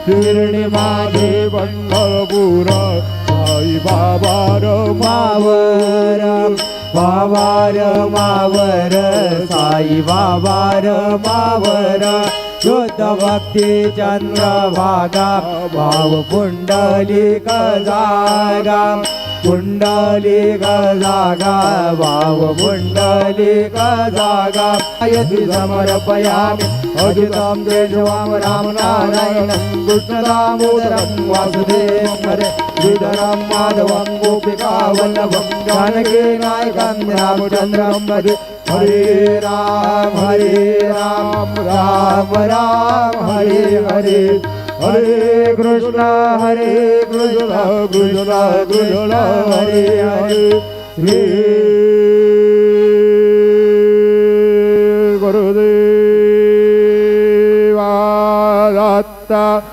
शिर्डी माझे पंढरपूर साई बाबा मावर मावर मावर साई बाबा मावर शुद्ध भक्ती चंद्रभागा भाव पुंडलिक जागा पुंडलिक जागा भाव पुंडलिक जागा यदि समर्पयामि अजितं केशवं रामनारायणं कृष्णदामोदरं वासुदेवं हरे श्रीधरं माधवं गोपिकावल्लभं जानकी नायकं रामचन्द्रं भजे हरे राम राम राम हरे हरे हरे कृष्ण कृष्ण कृष्ण हरे हरे श्री गुरुदेव दत्त।